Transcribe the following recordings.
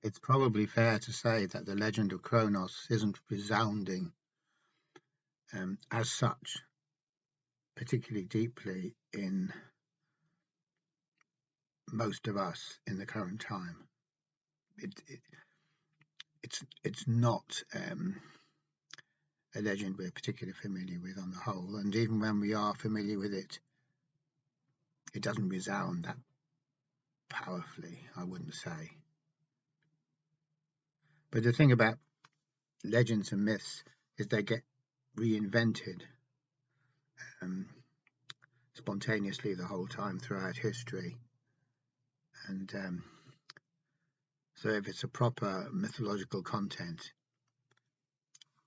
It's probably fair to say that the legend of Kronos isn't resounding as such, particularly deeply in most of us in the current time. It's not a legend we're particularly familiar with on the whole, and even when we are familiar with it, it doesn't resound that powerfully, I wouldn't say. But the thing about legends and myths is they get reinvented spontaneously the whole time throughout history. And so if it's a proper mythological content,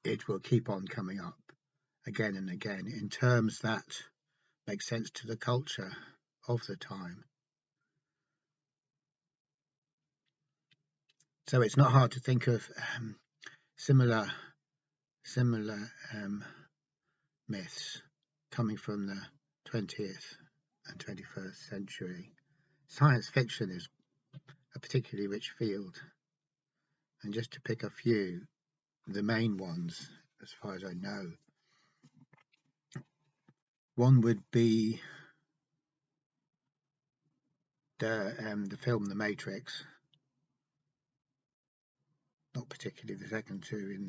it will keep on coming up again and again in terms that make sense to the culture of the time. So it's not hard to think of similar myths coming from the 20th and 21st century. Science fiction is a particularly rich field, and just to pick a few, the main ones, as far as I know, one would be the film The Matrix. Not particularly the second two in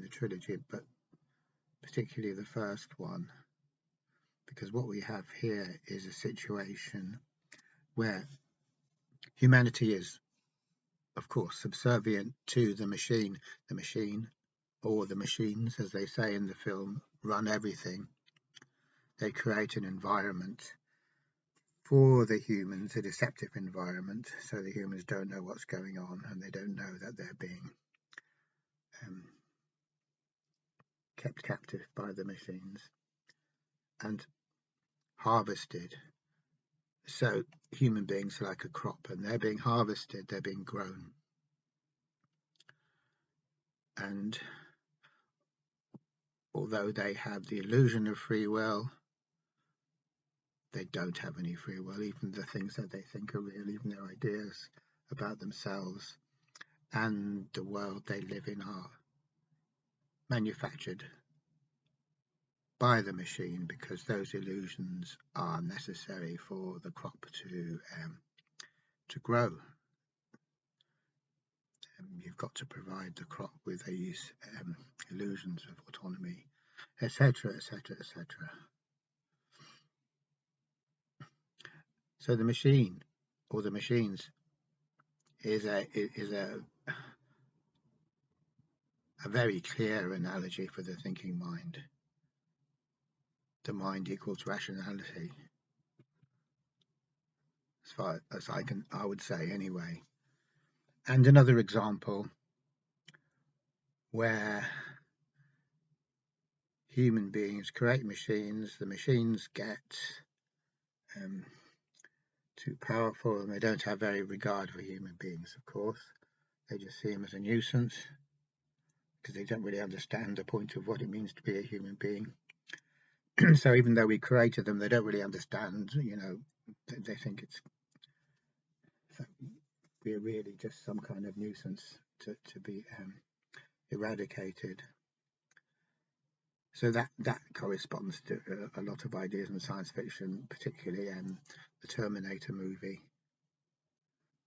the trilogy, but particularly the first one, because what we have here is a situation where humanity is, of course, subservient to the machine. The machine, or the machines, as they say in the film, run everything. They create an environment for the humans, a deceptive environment, so the humans don't know what's going on, and they don't know that they're being kept captive by the machines and harvested. So human beings are like a crop, and they're being harvested, they're being grown. And although they have the illusion of free will, they don't have any free will. Even the things that they think are real, even their ideas about themselves and the world they live in, are manufactured by the machine, because those illusions are necessary for the crop to grow. You've got to provide the crop with these illusions of autonomy, etc., etc., etc. So the machine, or the machines, is a very clear analogy for the thinking mind. The mind equals rationality, as far as I would say anyway. And another example where human beings create machines, the machines get too powerful, and they don't have very regard for human beings, of course. They just see them as a nuisance, because they don't really understand the point of what it means to be a human being. So even though we created them, they don't really understand, they think we're really just some kind of nuisance to be eradicated. So that corresponds to a lot of ideas in science fiction, particularly the Terminator movie,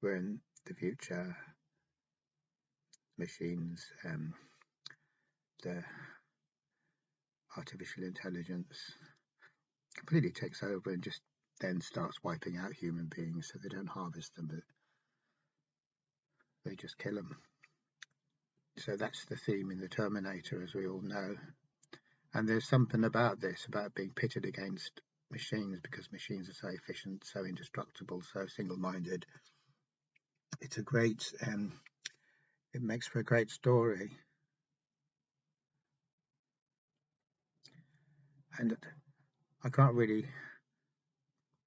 where in the future machines, the artificial intelligence completely takes over and just then starts wiping out human beings. So they don't harvest them, but they just kill them. So that's the theme in the Terminator, as we all know. And there's something about this, about being pitted against machines, because machines are so efficient, so indestructible, so single-minded. It's a great, it makes for a great story. And I can't really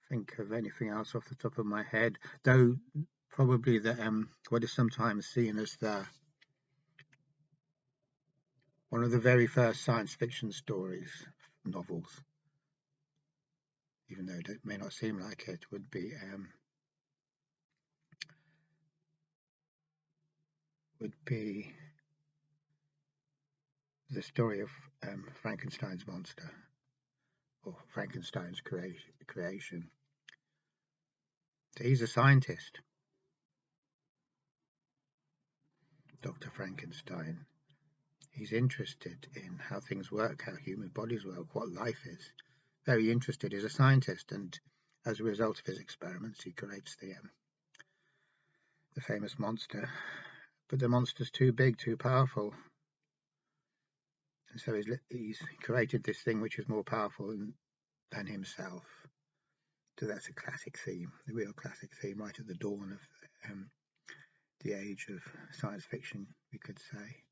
think of anything else off the top of my head, though probably what is sometimes seen as one of the very first science fiction stories, novels, even though it may not seem like it, would be would be the story of Frankenstein's monster, or Frankenstein's creation. So he's a scientist, Dr. Frankenstein. He's interested in how things work, how human bodies work, what life is. Very interested. He's a scientist, and as a result of his experiments, he creates the famous monster. But the monster's too big, too powerful, and so he's created this thing which is more powerful than himself. So that's a classic theme, a real classic theme, right at the dawn of the age of science fiction, we could say.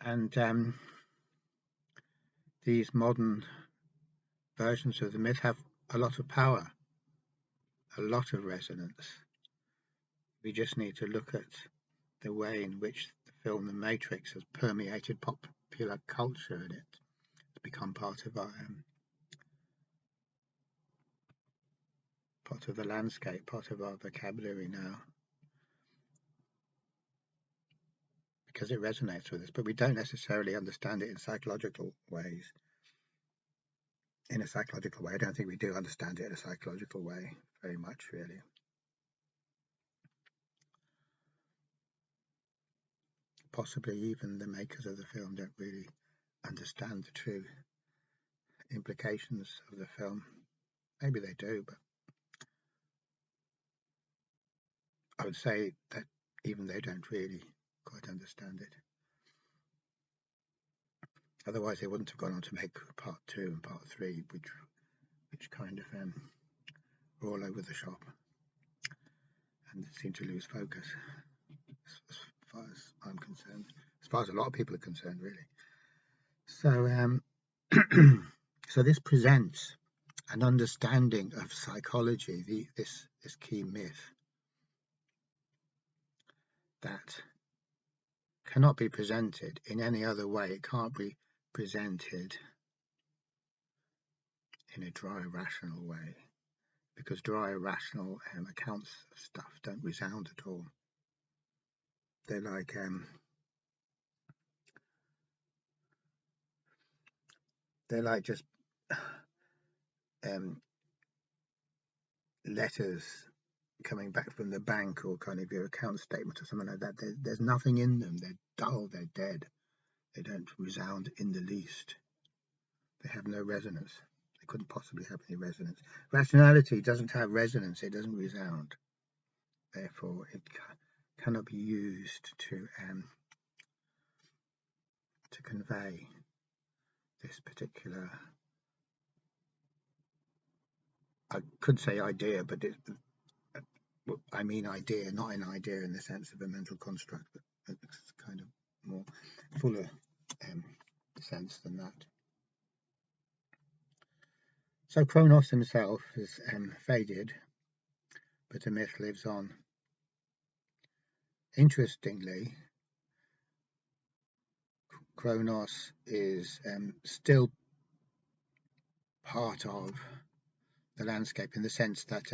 And these modern versions of the myth have a lot of power, a lot of resonance. We just need to look at the way in which the film The Matrix has permeated popular culture, and it's become part of the landscape, part of our vocabulary now, because it resonates with us, but we don't necessarily understand it in psychological ways. In a psychological way, I don't think we do understand it in a psychological way very much, really. Possibly even the makers of the film don't really understand the true implications of the film. Maybe they do, but I would say that even they don't really quite understand it. Otherwise, they wouldn't have gone on to make part 2 and part 3, which kind of were all over the shop and seem to lose focus, as far as I'm concerned, as far as a lot of people are concerned, really. So, so this presents an understanding of psychology, this key myth that cannot be presented in any other way. It can't be presented in a dry, rational way, because dry, rational accounts of stuff don't resound at all. They're like just letters coming back from the bank, or kind of your account statement or something like that. There's nothing in them. They're dull. They're dead. They don't resound in the least. They have no resonance. They couldn't possibly have any resonance. Rationality doesn't have resonance. It doesn't resound. Therefore, it cannot be used to convey this particular, I could say idea, but I mean idea, not an idea in the sense of a mental construct, but it's kind of more fuller sense than that. So Kronos himself has faded, but the myth lives on. Interestingly, Kronos is still part of the landscape, in the sense that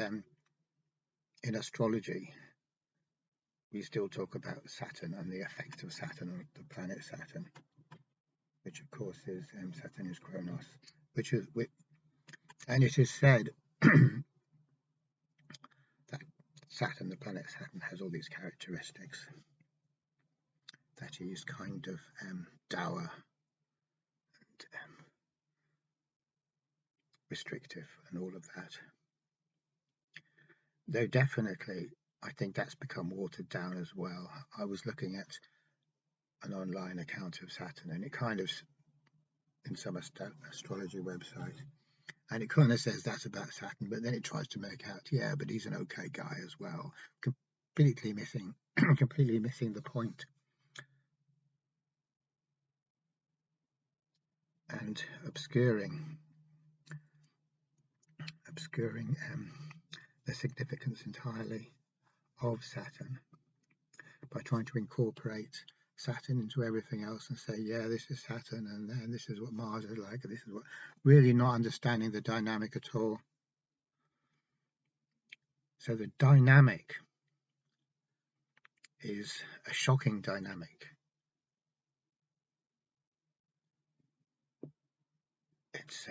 in astrology we still talk about Saturn and the effect of Saturn on the planet Saturn, which of course is Saturn is Kronos, and it is said that Saturn, the planet Saturn, has all these characteristics, that he is kind of dour and restrictive and all of that. Though definitely, I think that's become watered down as well. I was looking at an online account of Saturn, and it kind of, in some astrology website, and it kind of says that about Saturn, but then it tries to make out, yeah, but he's an okay guy as well, completely missing the point, and obscuring the significance entirely of Saturn by trying to incorporate Saturn into everything else and say, yeah, this is Saturn, and then this is what Mars is like, and this is what, really not understanding the dynamic at all. So the dynamic is a shocking dynamic. It's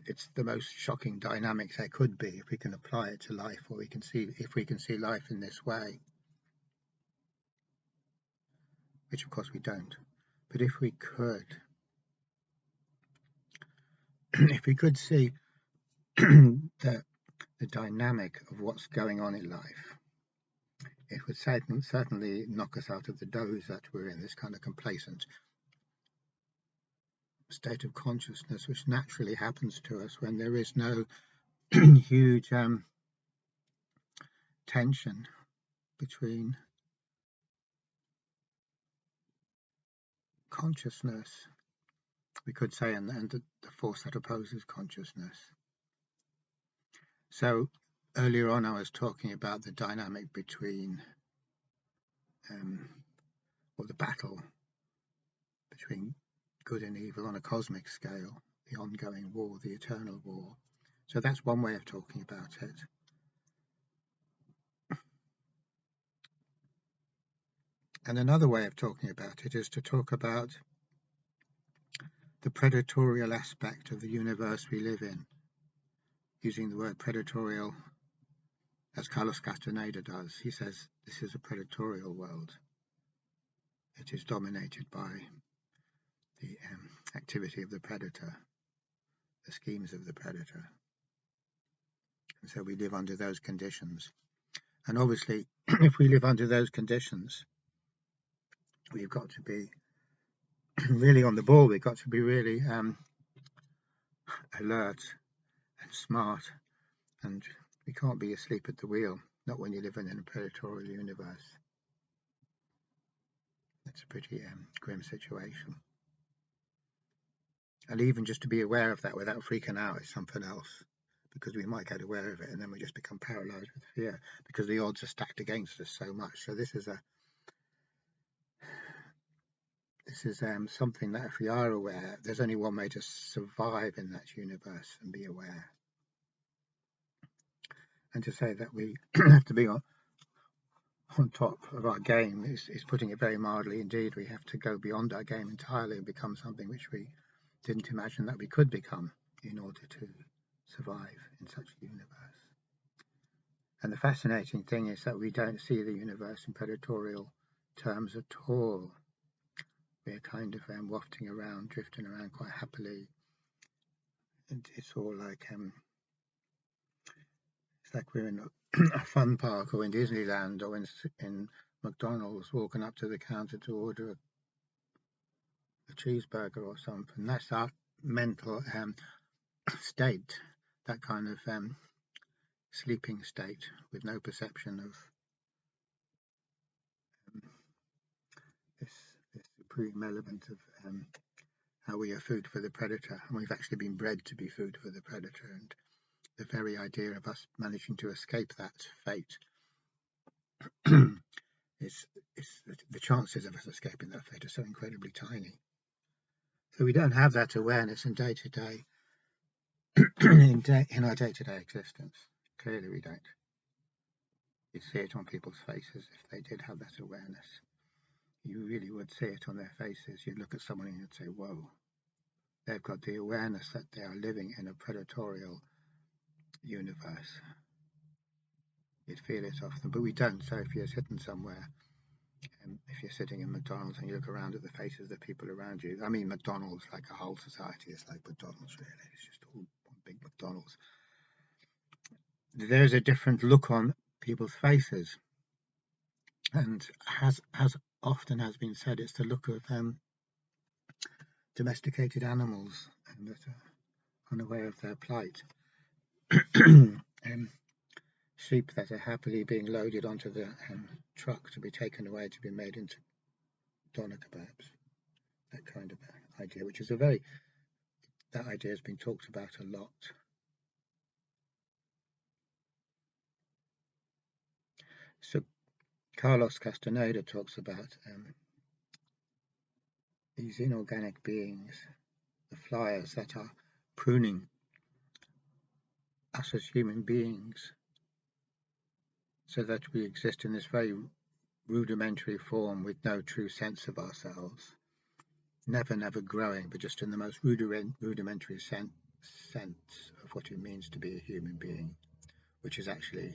it's the most shocking dynamic there could be if we can apply it to life, or if we can see life in this way, which of course we don't. But if we could, if we could see the dynamic of what's going on in life, it would certainly knock us out of the doze that we're in, this kind of complacent state of consciousness which naturally happens to us when there is no huge tension between consciousness, we could say, and the force that opposes consciousness. So earlier on I was talking about the dynamic between or the battle between good and evil on a cosmic scale, the ongoing war, the eternal war. So that's one way of talking about it. And another way of talking about it is to talk about the predatorial aspect of the universe we live in, using the word predatorial as Carlos Castaneda does. He says this is a predatorial world. It is dominated by the activity of the predator, the schemes of the predator. And so we live under those conditions. And obviously, if we live under those conditions, we've got to be really on the ball. We've got to be really alert and smart, and we can't be asleep at the wheel, not when you're living in a predatorial universe. It's a pretty grim situation. And even just to be aware of that without freaking out is something else, because we might get aware of it and then we just become paralyzed with fear because the odds are stacked against us so much. So this is something that if we are aware, there's only one way to survive in that universe and be aware. And to say that we have to be on top of our game is putting it very mildly. Indeed, we have to go beyond our game entirely and become something which we didn't imagine that we could become in order to survive in such a universe. And the fascinating thing is that we don't see the universe in predatorial terms at all. We're kind of wafting around, drifting around quite happily. And it's all like it's like we're in a fun park or in Disneyland or in McDonald's, walking up to the counter to order a cheeseburger or something. That's our mental state, that kind of sleeping state with no perception of this supreme element of how we are food for the predator, and we've actually been bred to be food for the predator, and the very idea of us managing to escape that fate is the chances of us escaping that fate are so incredibly tiny. So we don't have that awareness in day-to-day in our day-to-day existence. Clearly we don't. You see it on people's faces. If they did have that awareness, you really would see it on their faces. You'd look at someone and you'd say, whoa, they've got the awareness that they are living in a predatorial universe. You'd feel it off them, but we don't. So if you're sitting somewhere, if you're sitting in McDonald's and you look around at the faces of the people around you, I mean McDonald's like a whole society, it's like McDonald's really, it's just all one big McDonald's. There's a different look on people's faces, and as often has been said, it's the look of domesticated animals that are unaware of their plight. Sheep that are happily being loaded onto the truck to be taken away to be made into doner kebabs. That kind of idea, which is that idea has been talked about a lot. So Carlos Castaneda talks about these inorganic beings, the flyers that are pruning us as human beings so that we exist in this very rudimentary form with no true sense of ourselves, never growing, but just in the most rudimentary sense of what it means to be a human being, which is actually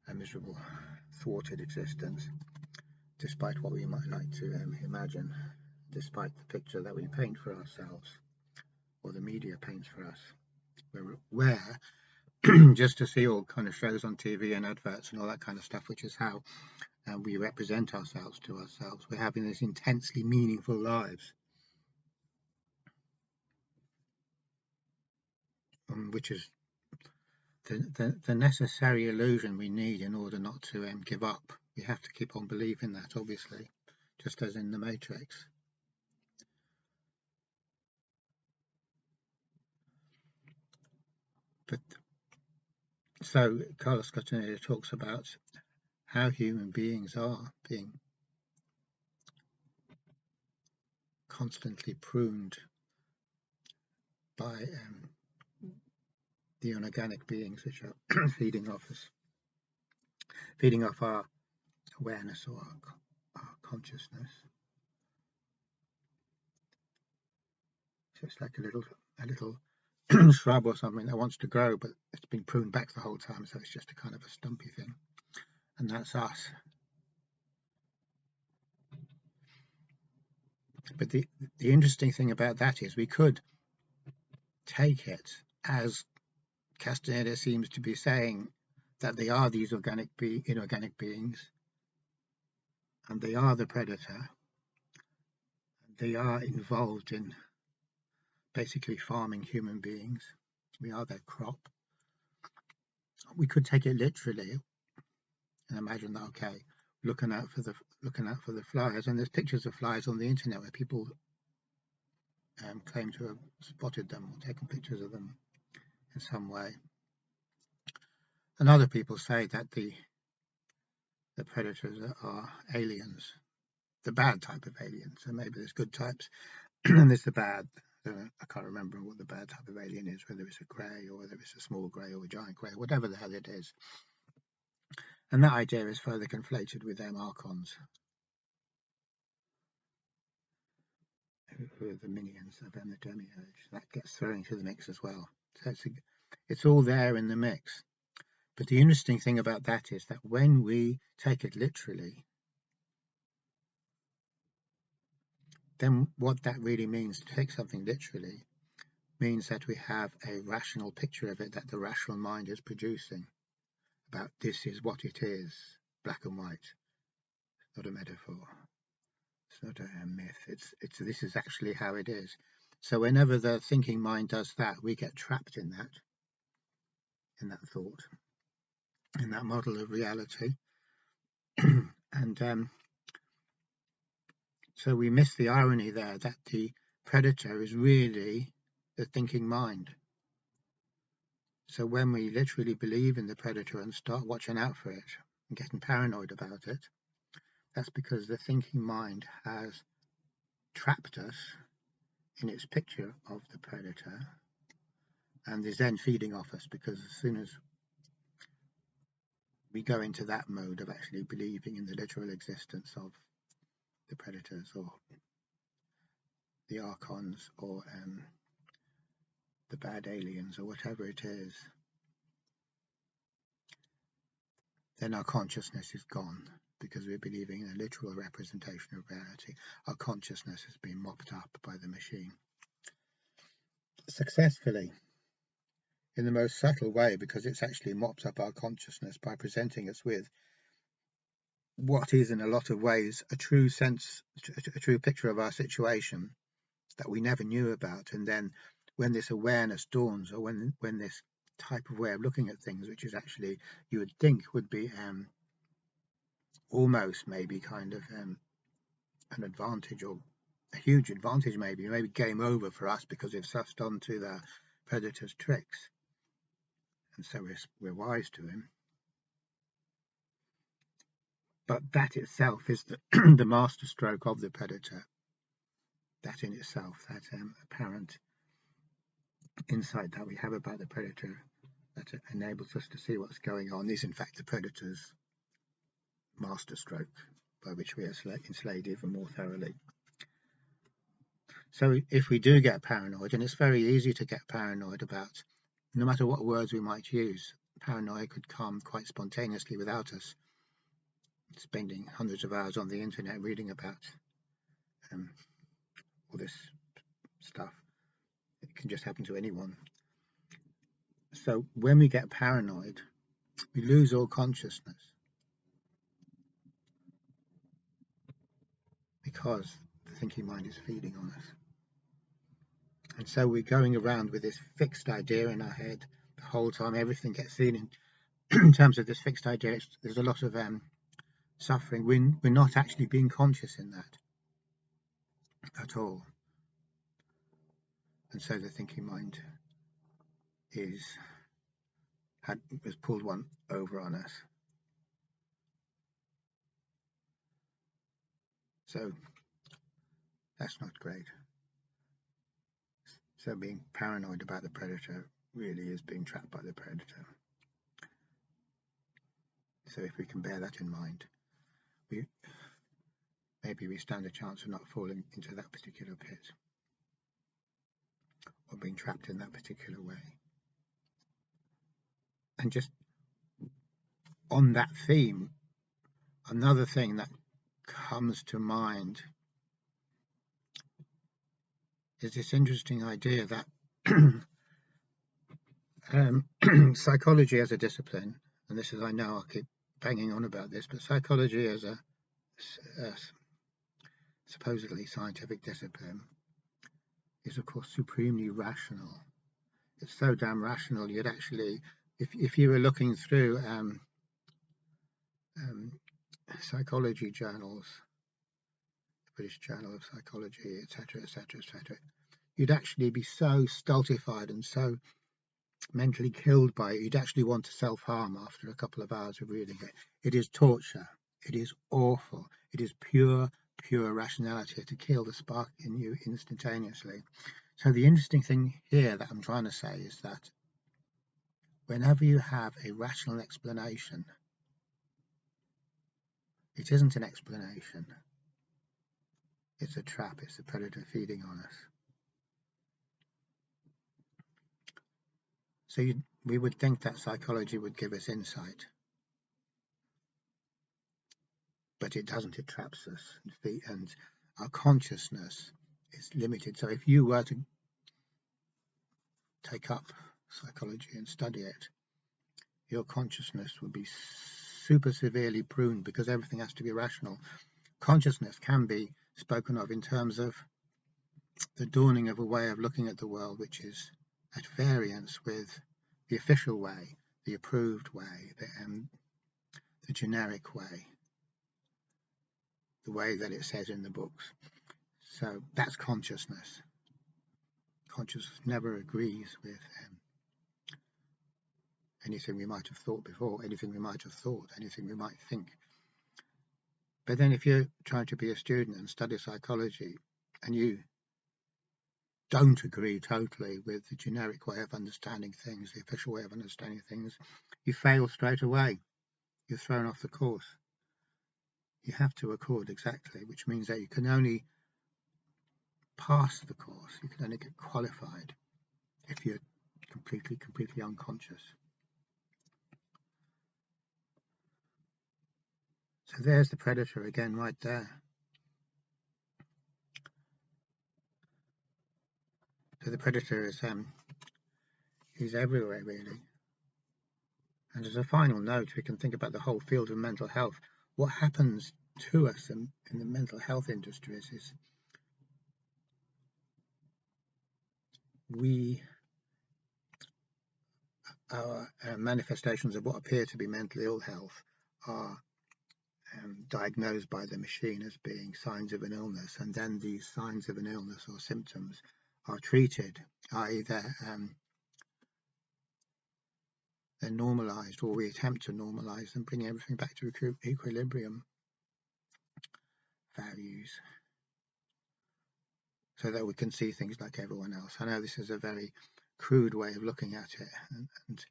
a miserable, thwarted existence, despite what we might like to imagine, despite the picture that we paint for ourselves, or the media paints for us. We're aware, just to see all kind of shows on TV and adverts and all that kind of stuff, which is how we represent ourselves to ourselves. We're having these intensely meaningful lives, which is the necessary illusion we need in order not to give up. We have to keep on believing that, obviously, just as in the Matrix. But so Carlos Castaneda talks about how human beings are being constantly pruned by the inorganic beings which are feeding off our awareness or our consciousness. So it's like a little shrub or something that wants to grow, but it's been pruned back the whole time, so it's just a kind of a stumpy thing, and that's us. But the interesting thing about that is we could take it as Castaneda seems to be saying, that they are these inorganic beings, and they are the predator. They are involved in basically farming human beings. We are their crop. We could take it literally and imagine that, okay, looking out for the flies, and there's pictures of flies on the internet where people claim to have spotted them or taken pictures of them in some way. And other people say that the predators are aliens, the bad type of aliens. So maybe there's good types and there's the bad. I can't remember what the bad type of alien is, whether it's a grey or whether it's a small grey or a giant grey, whatever the hell it is. And that idea is further conflated with them archons, who are the minions of the demiurge. That gets thrown into the mix as well. So it's all there in the mix. But the interesting thing about that is that when we take it literally, then what that really means, to take something literally, means that we have a rational picture of it that the rational mind is producing, about this is what it is, black and white. It's not a metaphor. It's not a myth. It's this is actually how it is. So whenever the thinking mind does that, we get trapped in that thought, in that model of reality. And so we miss the irony there, that the predator is really the thinking mind. So when we literally believe in the predator and start watching out for it and getting paranoid about it, that's because the thinking mind has trapped us in its picture of the predator and is then feeding off us, because as soon as we go into that mode of actually believing in the literal existence of the predators or the archons or the bad aliens or whatever it is, then our consciousness is gone, because we're believing in a literal representation of reality. Our consciousness has been mopped up by the machine. Successfully, in the most subtle way, because it's actually mopped up our consciousness by presenting us with what is in a lot of ways a true picture of our situation that we never knew about. And then when this awareness dawns, or when this type of way of looking at things, which is actually, you would think would be almost maybe kind of an advantage, or a huge advantage, maybe game over for us, because we've sussed on to the predator's tricks, and so we're wise to him. But that itself is the masterstroke of the predator. That in itself, that apparent insight that we have about the predator that enables us to see what's going on is in fact the predator's masterstroke, by which we are enslaved even more thoroughly. So if we do get paranoid, and it's very easy to get paranoid about, no matter what words we might use, paranoia could come quite spontaneously without us spending hundreds of hours on the internet reading about all this stuff. It can just happen to anyone. So when we get paranoid, we lose all consciousness because the thinking mind is feeding on us. And so we're going around with this fixed idea in our head the whole time. Everything gets seen in terms of this fixed idea. There's a lot of suffering. We're not actually being conscious in that at all. And so the thinking mind has pulled one over on us. So that's not great. So being paranoid about the predator really is being trapped by the predator. So if we can bear that in mind, maybe we stand a chance of not falling into that particular pit or being trapped in that particular way. And just on that theme, another thing that comes to mind is this interesting idea that psychology as a discipline, and this is, I know I keep banging on about this, but psychology as a supposedly scientific discipline is of course supremely rational. It's so damn rational, you'd actually, if you were looking through psychology journals, the British Journal of Psychology, etc., etc., etc., you'd actually be so stultified and so mentally killed by it, you'd actually want to self-harm after a couple of hours of reading it. It is torture. It is awful. It is pure rationality to kill the spark in you instantaneously. So the interesting thing here that I'm trying to say is that whenever you have a rational explanation, it isn't an explanation. It's a trap. It's the predator feeding on us. So we would think that psychology would give us insight, but it doesn't. It traps us, and our consciousness is limited. So if you were to take up psychology and study it, your consciousness would be super severely pruned because everything has to be rational. Consciousness can be spoken of in terms of the dawning of a way of looking at the world which is at variance with the official way, the approved way, the generic way, the way that it says in the books. So that's consciousness. Consciousness never agrees with anything we might have thought before, anything we might have thought, anything we might think. But then if you're trying to be a student and study psychology and you don't agree totally with the generic way of understanding things, the official way of understanding things, you fail straight away. You're thrown off the course. You have to accord exactly, which means that you can only pass the course, you can only get qualified if you're completely unconscious. So there's the predator again right there. So the predator is he's everywhere really. And as a final note, we can think about the whole field of mental health. What happens to us in the mental health industries is our manifestations of what appear to be mental ill health are diagnosed by the machine as being signs of an illness, and then these signs of an illness or symptoms are treated, i.e. they're normalized, or we attempt to normalize them, bring everything back to equilibrium values so that we can see things like everyone else. I know this is a very crude way of looking at it, and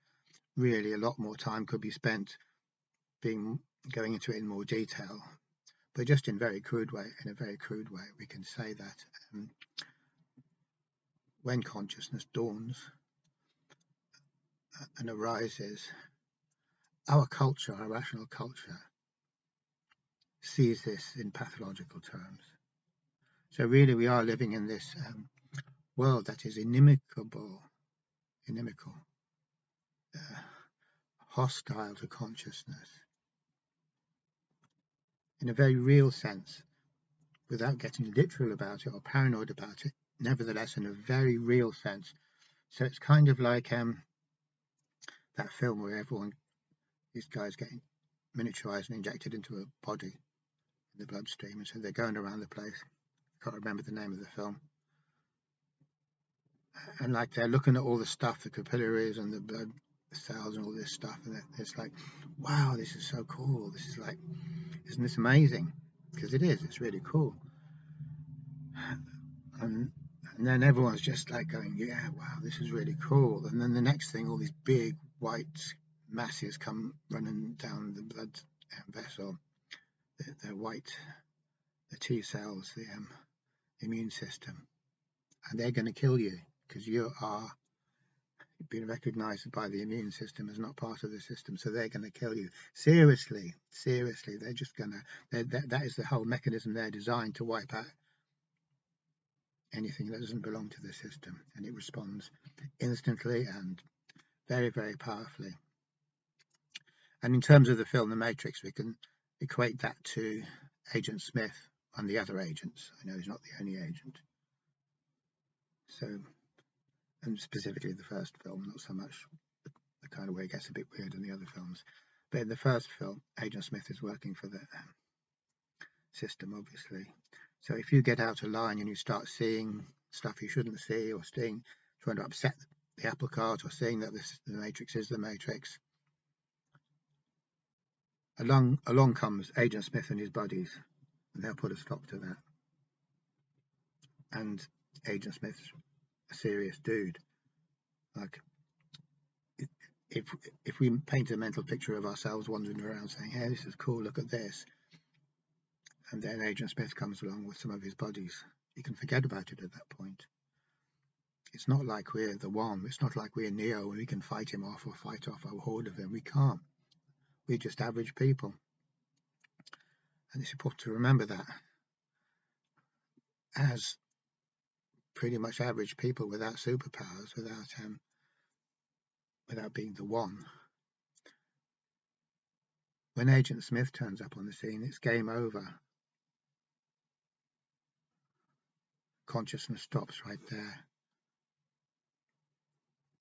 really a lot more time could be spent going into it in more detail. But just in a very crude way, we can say that when consciousness dawns and arises, our culture, our rational culture, sees this in pathological terms. So really we are living in this world that is inimical, hostile to consciousness, in a very real sense, without getting literal about it or paranoid about it, nevertheless in a very real sense. So it's kind of like that film where these guys getting miniaturized and injected into a body in the bloodstream, and so they're going around the place. I can't remember the name of the film. And like they're looking at all the stuff, the capillaries and the blood cells and all this stuff, and it's like, wow, this is so cool. This is like, isn't this amazing? Because it is, it's really cool. And then everyone's just like going, yeah, wow, this is really cool. And then the next thing, all these big white masses come running down the blood vessel. They're white, the T cells, the immune system, and they're going to kill you because you've been recognized by the immune system as not part of the system, so they're going to kill you. Seriously, they're just going to. That is the whole mechanism they're designed to wipe out anything that doesn't belong to the system, and it responds instantly and very, very powerfully. And in terms of the film The Matrix, we can equate that to Agent Smith and the other agents. I know he's not the only agent. So, and specifically the first film, not so much the kind of way it gets a bit weird in the other films. But in the first film, Agent Smith is working for the system, obviously. So if you get out of line and you start seeing stuff you shouldn't see, or trying to upset the apple cart, or seeing that the Matrix is the Matrix, along comes Agent Smith and his buddies, and they'll put a stop to that. And Agent Smith's a serious dude. Like, if we paint a mental picture of ourselves wandering around saying, hey, this is cool, look at this, and then Agent Smith comes along with some of his buddies, you can forget about it at that point. It's not like we're the one. It's not like we're Neo and we can fight him off or fight off a horde of him. We can't. We're just average people. And it's important to remember that as pretty much average people without superpowers, without being the one. When Agent Smith turns up on the scene, it's game over. Consciousness stops right there.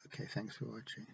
Okay, thanks for watching.